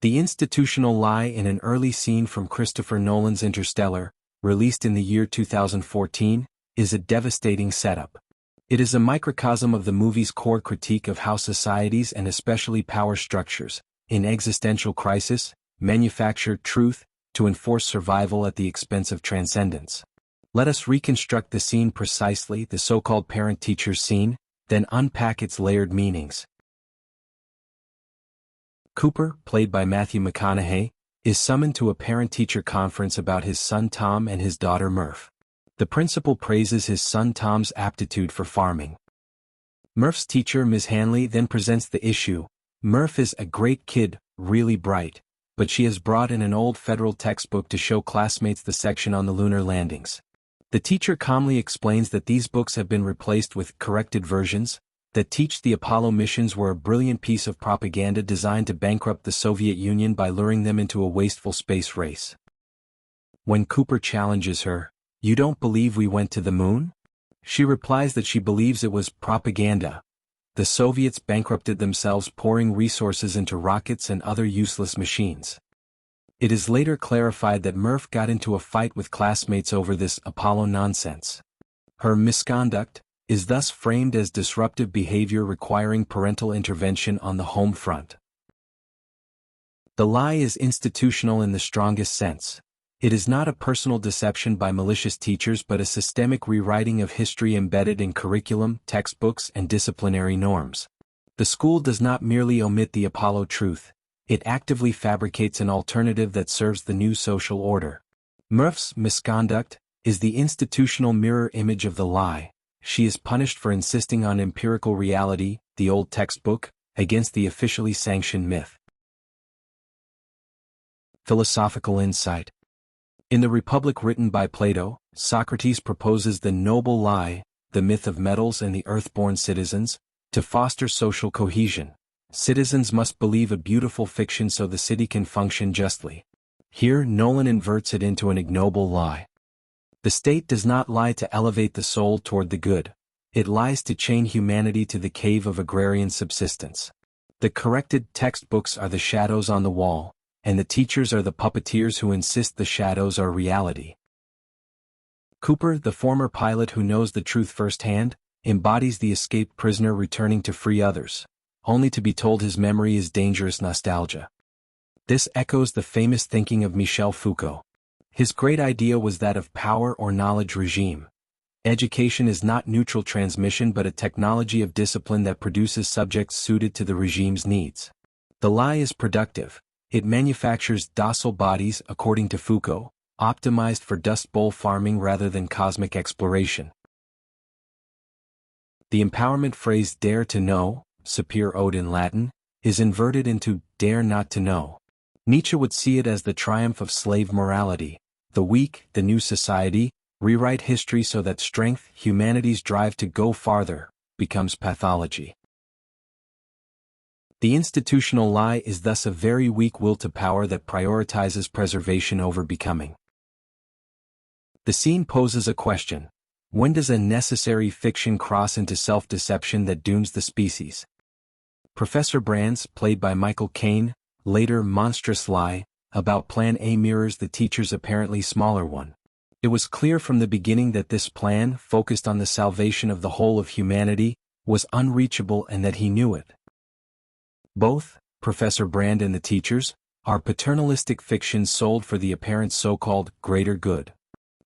The institutional lie in an early scene from Christopher Nolan's Interstellar, released in the year 2014, is a devastating setup. It is a microcosm of the movie's core critique of how societies and especially power structures, in existential crisis, manufacture truth to enforce survival at the expense of transcendence. Let us reconstruct the scene precisely, the so-called parent-teacher scene, then unpack its layered meanings. Cooper, played by Matthew McConaughey, is summoned to a parent-teacher conference about his son Tom and his daughter Murph. The principal praises his son Tom's aptitude for farming. Murph's teacher, Ms. Hanley, then presents the issue. Murph is a great kid, really bright, but she has brought in an old federal textbook to show classmates the section on the lunar landings. The teacher calmly explains that these books have been replaced with corrected versions that teach the Apollo missions were a brilliant piece of propaganda designed to bankrupt the Soviet Union by luring them into a wasteful space race. When Cooper challenges her, "You don't believe we went to the moon?" she replies that she believes it was propaganda. The Soviets bankrupted themselves pouring resources into rockets and other useless machines. It is later clarified that Murph got into a fight with classmates over this Apollo nonsense. Her misconduct is thus framed as disruptive behavior requiring parental intervention on the home front. The lie is institutional in the strongest sense. It is not a personal deception by malicious teachers but a systemic rewriting of history embedded in curriculum, textbooks, and disciplinary norms. The school does not merely omit the Apollo truth, it actively fabricates an alternative that serves the new social order. Murph's misconduct is the institutional mirror image of the lie. She is punished for insisting on empirical reality, the old textbook, against the officially sanctioned myth. Philosophical insight. In The Republic written by Plato, Socrates proposes the noble lie, the myth of metals and the earth-born citizens, to foster social cohesion. Citizens must believe a beautiful fiction so the city can function justly. Here Nolan inverts it into an ignoble lie. The state does not lie to elevate the soul toward the good. It lies to chain humanity to the cave of agrarian subsistence. The corrected textbooks are the shadows on the wall, and the teachers are the puppeteers who insist the shadows are reality. Cooper, the former pilot who knows the truth firsthand, embodies the escaped prisoner returning to free others, only to be told his memory is dangerous nostalgia. This echoes the famous thinking of Michel Foucault. His great idea was that of power or knowledge regime. Education is not neutral transmission but a technology of discipline that produces subjects suited to the regime's needs. The lie is productive. It manufactures docile bodies, according to Foucault, optimized for Dust Bowl farming rather than cosmic exploration. The empowerment phrase dare to know, sapere aude in Latin, is inverted into dare not to know. Nietzsche would see it as the triumph of slave morality. The weak, the new society, rewrite history so that strength, humanity's drive to go farther, becomes pathology. The institutional lie is thus a very weak will to power that prioritizes preservation over becoming. The scene poses a question. When does a necessary fiction cross into self-deception that dooms the species? Professor Brand's, played by Michael Caine, later monstrous lie, about Plan A mirrors the teacher's apparently smaller one. It was clear from the beginning that this plan, focused on the salvation of the whole of humanity, was unreachable and that he knew it. Both, Professor Brand and the teachers, are paternalistic fictions sold for the apparent so-called greater good.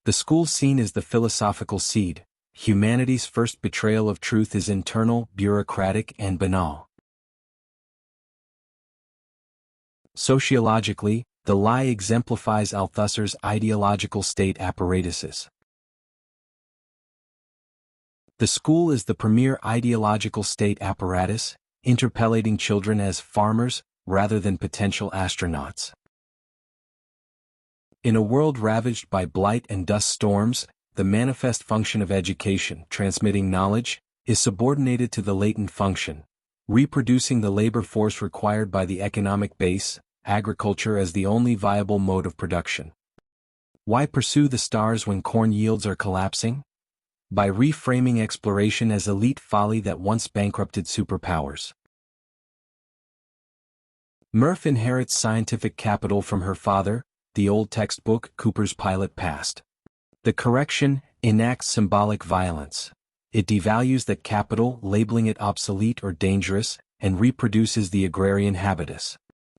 The school scene is the philosophical seed. Humanity's first betrayal of truth is internal, bureaucratic, and banal. Sociologically, the lie exemplifies Althusser's ideological state apparatuses. The school is the premier ideological state apparatus, interpellating children as farmers rather than potential astronauts. In a world ravaged by blight and dust storms, the manifest function of education, transmitting knowledge, is subordinated to the latent function, reproducing the labor force required by the economic base, agriculture as the only viable mode of production. Why pursue the stars when corn yields are collapsing? By reframing exploration as elite folly that once bankrupted superpowers. Murph inherits scientific capital from her father, the old textbook Cooper's Pilot Past. The correction enacts symbolic violence. It devalues that capital, labeling it obsolete or dangerous, and reproduces the agrarian habitus.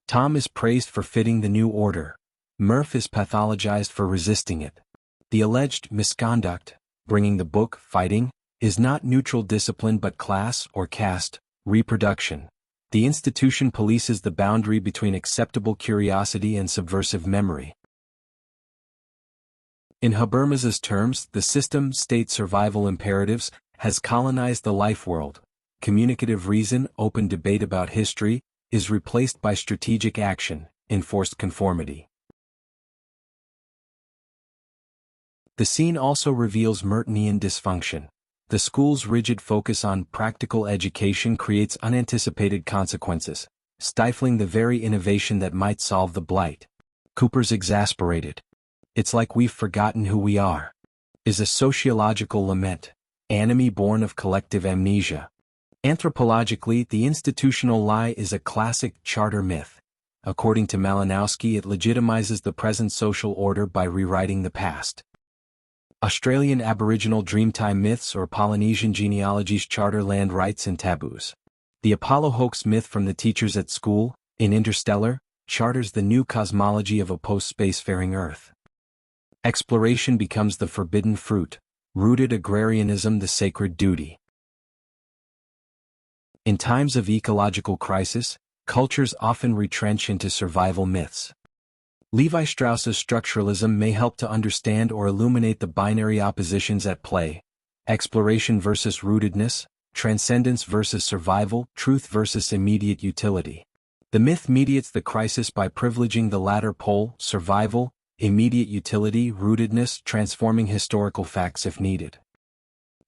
Tom is praised for fitting the new order. Murph is pathologized for resisting it. The alleged misconduct, bringing the book, fighting, is not neutral discipline but class or caste, reproduction. The institution polices the boundary between acceptable curiosity and subversive memory. In Habermas's terms, the system-state survival imperatives has colonized the life world. Communicative reason, open debate about history, is replaced by strategic action, enforced conformity. The scene also reveals Mertonian dysfunction. The school's rigid focus on practical education creates unanticipated consequences, stifling the very innovation that might solve the blight. Cooper's exasperated. "It's like we've forgotten who we are," is a sociological lament, enemy born of collective amnesia. Anthropologically, the institutional lie is a classic charter myth. According to Malinowski, it legitimizes the present social order by rewriting the past. Australian Aboriginal Dreamtime myths or Polynesian genealogies charter land rights and taboos. The Apollo hoax myth from the teachers at school, in Interstellar, charters the new cosmology of a post-spacefaring Earth. Exploration becomes the forbidden fruit, rooted agrarianism the sacred duty. In times of ecological crisis, cultures often retrench into survival myths. Levi Strauss's structuralism may help to understand or illuminate the binary oppositions at play: exploration versus rootedness, transcendence versus survival, truth versus immediate utility. The myth mediates the crisis by privileging the latter pole, survival, immediate utility, rootedness, transforming historical facts if needed.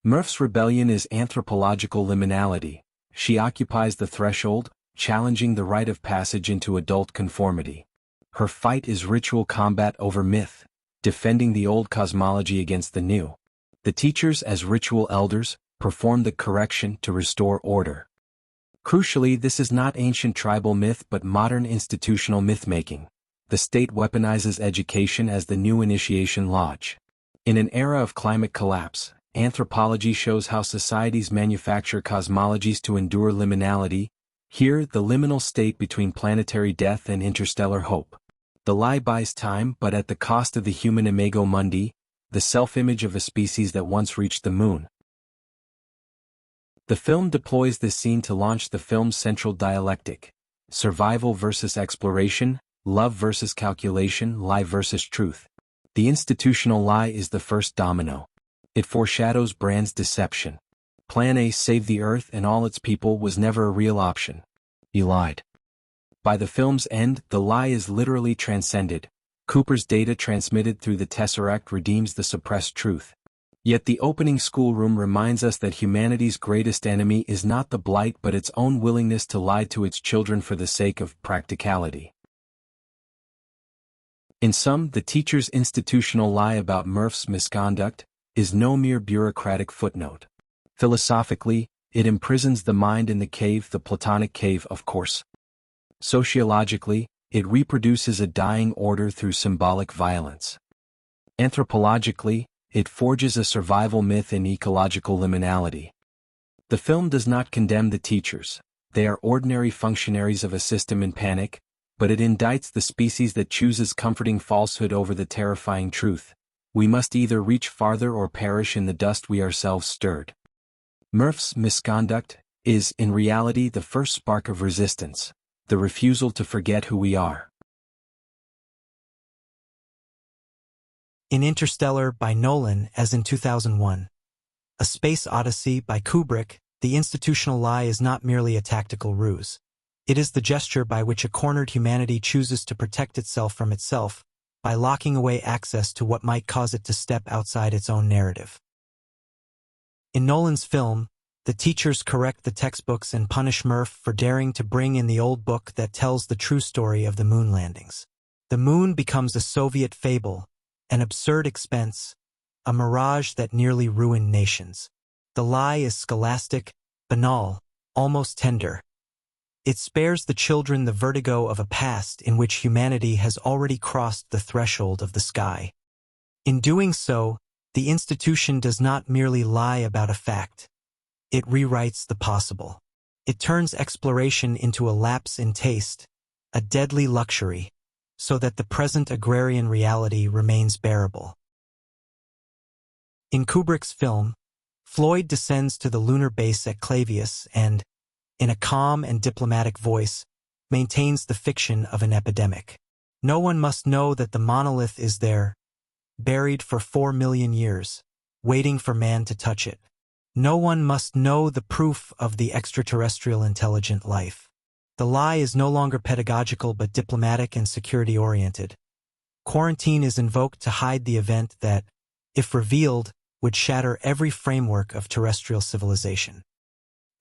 Murph's rebellion is anthropological liminality. She occupies the threshold, challenging the rite of passage into adult conformity. Her fight is ritual combat over myth, defending the old cosmology against the new. The teachers, as ritual elders, perform the correction to restore order. Crucially, this is not ancient tribal myth but modern institutional myth-making. The state weaponizes education as the new initiation lodge. In an era of climate collapse, anthropology shows how societies manufacture cosmologies to endure liminality. Here, the liminal state between planetary death and interstellar hope. The lie buys time, but at the cost of the human imago mundi, the self-image of a species that once reached the moon. The film deploys this scene to launch the film's central dialectic: survival versus exploration, love versus calculation, lie versus truth. The institutional lie is the first domino. It foreshadows Brand's deception. Plan A, save the Earth and all its people, was never a real option. He lied. By the film's end, the lie is literally transcended. Cooper's data transmitted through the Tesseract redeems the suppressed truth. Yet the opening schoolroom reminds us that humanity's greatest enemy is not the blight but its own willingness to lie to its children for the sake of practicality. In sum, the teacher's institutional lie about Murph's misconduct is no mere bureaucratic footnote. Philosophically, it imprisons the mind in the cave, the Platonic cave, of course. Sociologically, it reproduces a dying order through symbolic violence. Anthropologically, it forges a survival myth in ecological liminality. The film does not condemn the teachers. They are ordinary functionaries of a system in panic, but it indicts the species that chooses comforting falsehood over the terrifying truth. We must either reach farther or perish in the dust we ourselves stirred. Murph's misconduct is, in reality, the first spark of resistance, the refusal to forget who we are. In Interstellar by Nolan, as in 2001. A Space Odyssey by Kubrick, the institutional lie is not merely a tactical ruse. It is the gesture by which a cornered humanity chooses to protect itself from itself, by locking away access to what might cause it to step outside its own narrative. In Nolan's film, the teachers correct the textbooks and punish Murph for daring to bring in the old book that tells the true story of the moon landings. The moon becomes a Soviet fable, an absurd expense, a mirage that nearly ruined nations. The lie is scholastic, banal, almost tender. It spares the children the vertigo of a past in which humanity has already crossed the threshold of the sky. In doing so, the institution does not merely lie about a fact. It rewrites the possible. It turns exploration into a lapse in taste, a deadly luxury, so that the present agrarian reality remains bearable. In Kubrick's film, Floyd descends to the lunar base at Clavius and, in a calm and diplomatic voice, maintains the fiction of an epidemic. No one must know that the monolith is there, buried for 4 million years, waiting for man to touch it. No one must know the proof of the extraterrestrial intelligent life. The lie is no longer pedagogical but diplomatic and security-oriented. Quarantine is invoked to hide the event that, if revealed, would shatter every framework of terrestrial civilization.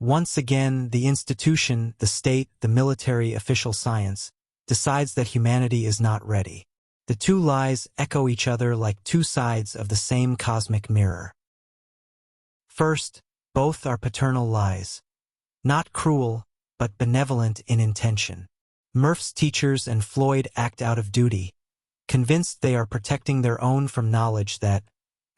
Once again, the institution, the state, the military, official science, decides that humanity is not ready. The two lies echo each other like two sides of the same cosmic mirror. First, both are paternal lies. Not cruel, but benevolent in intention. Murph's teachers and Floyd act out of duty, convinced they are protecting their own from knowledge that,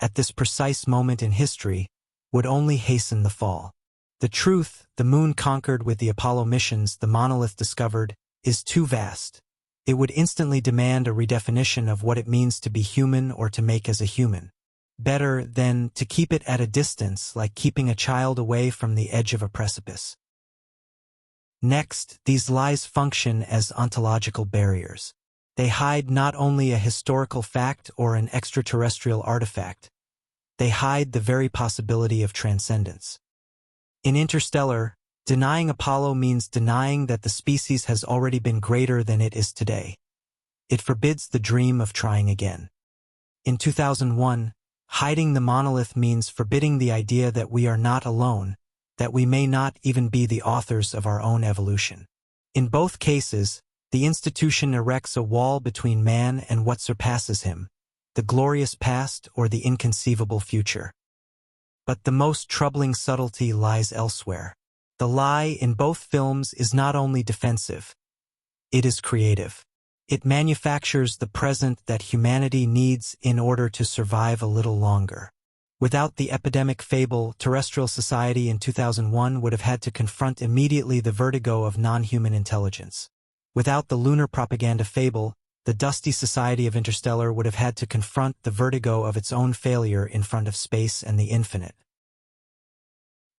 at this precise moment in history, would only hasten the fall. The truth, the moon conquered with the Apollo missions, the monolith discovered, is too vast. It would instantly demand a redefinition of what it means to be human or to make as a human. Better than to keep it at a distance, like keeping a child away from the edge of a precipice. Next, these lies function as ontological barriers. They hide not only a historical fact or an extraterrestrial artifact, they hide the very possibility of transcendence. In Interstellar, denying Apollo means denying that the species has already been greater than it is today. It forbids the dream of trying again. In 2001, hiding the monolith means forbidding the idea that we are not alone, that we may not even be the authors of our own evolution. In both cases, the institution erects a wall between man and what surpasses him, the glorious past or the inconceivable future. But the most troubling subtlety lies elsewhere. The lie in both films is not only defensive, it is creative. It manufactures the present that humanity needs in order to survive a little longer. Without the epidemic fable, terrestrial society in 2001 would have had to confront immediately the vertigo of non-human intelligence. Without the lunar propaganda fable, the dusty society of Interstellar would have had to confront the vertigo of its own failure in front of space and the infinite.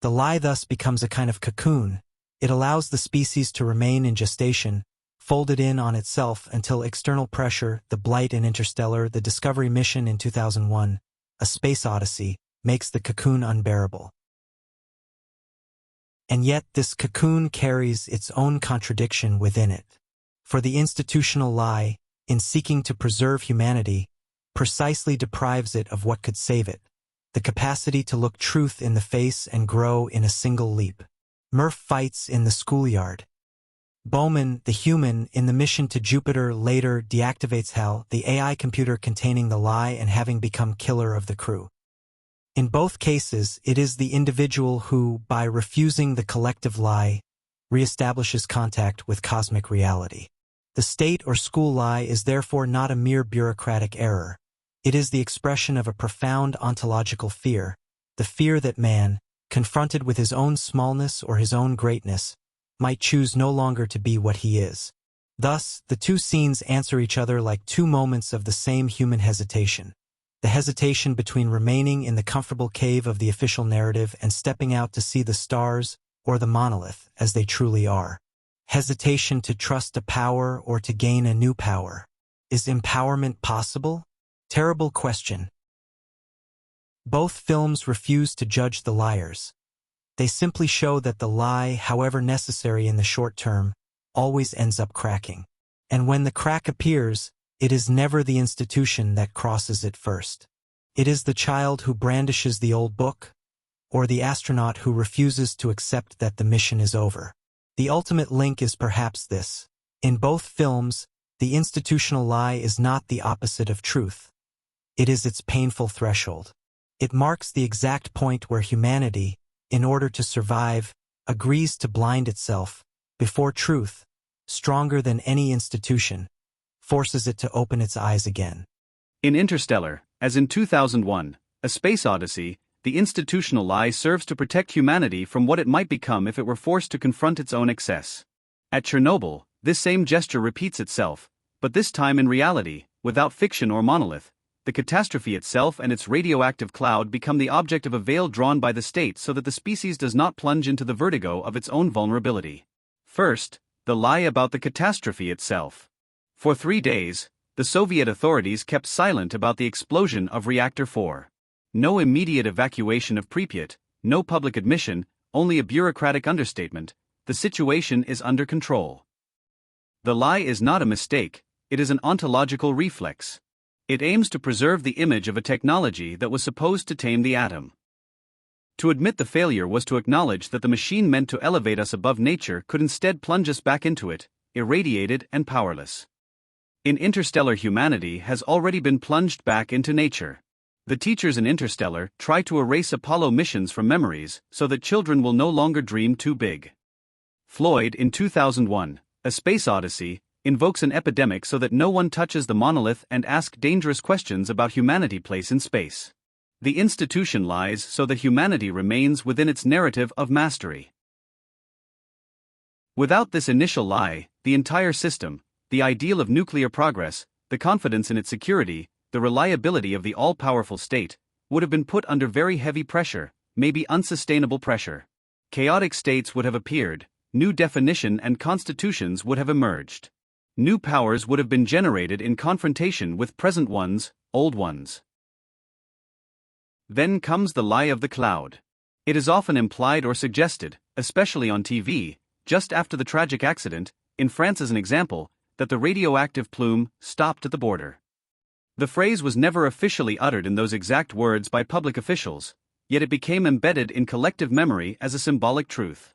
The lie thus becomes a kind of cocoon. It allows the species to remain in gestation, folded in on itself until external pressure, the blight in Interstellar, the Discovery mission in 2001, a Space Odyssey, makes the cocoon unbearable. And yet this cocoon carries its own contradiction within it. For the institutional lie, in seeking to preserve humanity, precisely deprives it of what could save it, the capacity to look truth in the face and grow in a single leap. Murph fights in the schoolyard. Bowman, the human, in the mission to Jupiter later deactivates HAL, the AI computer containing the lie and having become killer of the crew. In both cases, it is the individual who, by refusing the collective lie, reestablishes contact with cosmic reality. The state or school lie is therefore not a mere bureaucratic error. It is the expression of a profound ontological fear, the fear that man, confronted with his own smallness or his own greatness, might choose no longer to be what he is. Thus, the two scenes answer each other like two moments of the same human hesitation. The hesitation between remaining in the comfortable cave of the official narrative and stepping out to see the stars or the monolith as they truly are. Hesitation to trust a power or to gain a new power. Is empowerment possible? Terrible question. Both films refuse to judge the liars. They simply show that the lie, however necessary in the short term, always ends up cracking. And when the crack appears, it is never the institution that crosses it first. It is the child who brandishes the old book, or the astronaut who refuses to accept that the mission is over. The ultimate link is perhaps this. In both films, the institutional lie is not the opposite of truth. It is its painful threshold. It marks the exact point where humanity, in order to survive, agrees to blind itself, before truth, stronger than any institution, forces it to open its eyes again. In Interstellar, as in 2001, A Space Odyssey, the institutional lie serves to protect humanity from what it might become if it were forced to confront its own excess. At Chernobyl, this same gesture repeats itself, but this time in reality, without fiction or monolith. The catastrophe itself and its radioactive cloud become the object of a veil drawn by the state so that the species does not plunge into the vertigo of its own vulnerability. First, the lie about the catastrophe itself. For 3 days, the Soviet authorities kept silent about the explosion of Reactor 4. No immediate evacuation of Pripyat, no public admission, only a bureaucratic understatement: the situation is under control. The lie is not a mistake, it is an ontological reflex. It aims to preserve the image of a technology that was supposed to tame the atom. To admit the failure was to acknowledge that the machine meant to elevate us above nature could instead plunge us back into it, irradiated and powerless. In Interstellar, humanity has already been plunged back into nature. The teachers in Interstellar try to erase Apollo missions from memories so that children will no longer dream too big. Floyd in 2001, A Space Odyssey, invokes an epidemic so that no one touches the monolith and asks dangerous questions about humanity's place in space. The institution lies so that humanity remains within its narrative of mastery. Without this initial lie, the entire system, the ideal of nuclear progress, the confidence in its security, the reliability of the all-powerful state, would have been put under very heavy pressure, maybe unsustainable pressure. Chaotic states would have appeared, new definition and constitutions would have emerged. New powers would have been generated in confrontation with present ones, old ones. Then comes the lie of the cloud. It is often implied or suggested, especially on TV, just after the tragic accident, in France as an example, that the radioactive plume stopped at the border. The phrase was never officially uttered in those exact words by public officials, yet it became embedded in collective memory as a symbolic truth.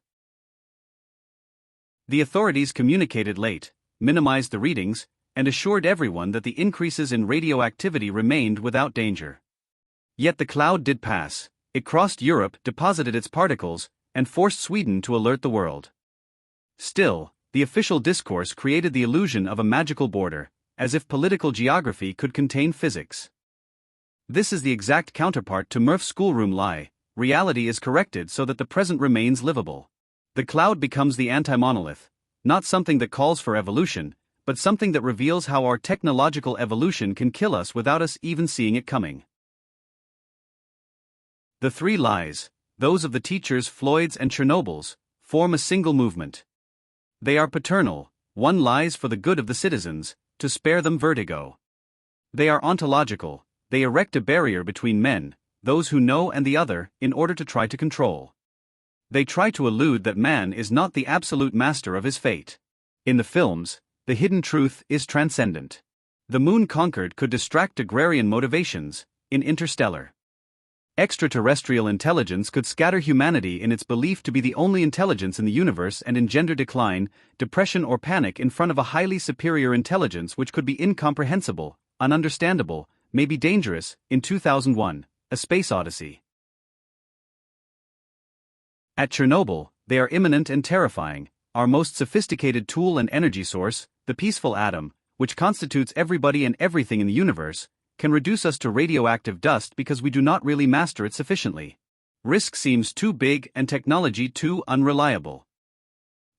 The authorities communicated late, minimized the readings, and assured everyone that the increases in radioactivity remained without danger. Yet the cloud did pass, it crossed Europe, deposited its particles, and forced Sweden to alert the world. Still, the official discourse created the illusion of a magical border, as if political geography could contain physics. This is the exact counterpart to Murph's schoolroom lie: reality is corrected so that the present remains livable. The cloud becomes the anti-monolith, not something that calls for evolution, but something that reveals how our technological evolution can kill us without us even seeing it coming. The 3 lies, those of the teachers, Floyd's and Chernobyl's, form a single movement. They are paternal: one lies for the good of the citizens, to spare them vertigo. They are ontological: they erect a barrier between men, those who know and the other, in order to try to control. They try to elude that man is not the absolute master of his fate. In the films, the hidden truth is transcendent. The moon conquered could distract agrarian motivations. In Interstellar, extraterrestrial intelligence could scatter humanity in its belief to be the only intelligence in the universe and engender decline, depression or panic in front of a highly superior intelligence which could be incomprehensible, ununderstandable, maybe dangerous. In 2001, A Space Odyssey. At Chernobyl, they are imminent and terrifying: our most sophisticated tool and energy source, the peaceful atom, which constitutes everybody and everything in the universe, can reduce us to radioactive dust because we do not really master it sufficiently. Risk seems too big and technology too unreliable.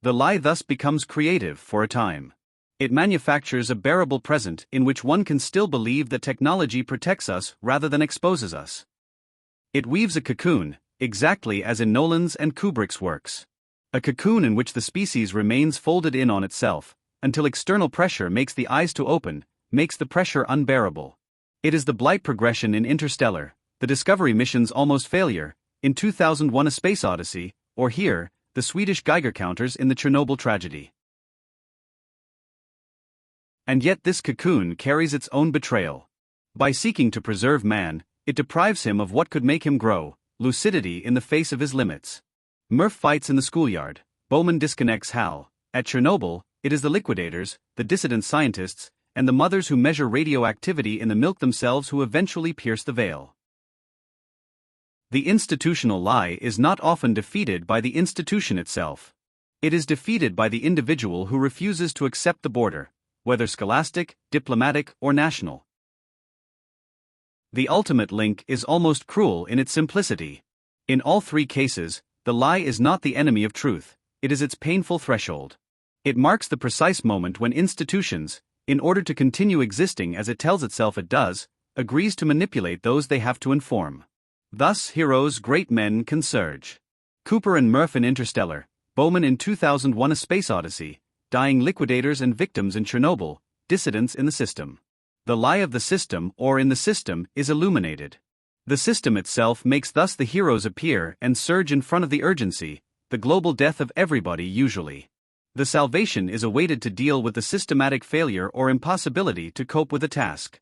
The lie thus becomes creative for a time. It manufactures a bearable present in which one can still believe that technology protects us rather than exposes us. It weaves a cocoon, exactly as in Nolan's and Kubrick's works. A cocoon in which the species remains folded in on itself, until external pressure makes the eyes to open, makes the pressure unbearable. It is the blight progression in Interstellar, the Discovery mission's almost failure, in 2001 A Space Odyssey, or here, the Swedish Geiger counters in the Chernobyl tragedy. And yet this cocoon carries its own betrayal. By seeking to preserve man, it deprives him of what could make him grow: lucidity in the face of his limits. Murph fights in the schoolyard, Bowman disconnects Hal. At Chernobyl, it is the liquidators, the dissident scientists, and the mothers who measure radioactivity in the milk themselves who eventually pierce the veil. The institutional lie is not often defeated by the institution itself. It is defeated by the individual who refuses to accept the border, whether scholastic, diplomatic, or national. The ultimate link is almost cruel in its simplicity. In all three cases, the lie is not the enemy of truth, it is its painful threshold. It marks the precise moment when institutions, in order to continue existing as it tells itself it does, agrees to manipulate those they have to inform. Thus heroes, great men can surge. Cooper and Murph in Interstellar, Bowman in 2001: A Space Odyssey, dying liquidators and victims in Chernobyl, dissidents in the system. The lie of the system or in the system is illuminated. The system itself makes thus the heroes appear and surge in front of the urgency, the global death of everybody usually. The salvation is awaited to deal with the systematic failure or impossibility to cope with the task.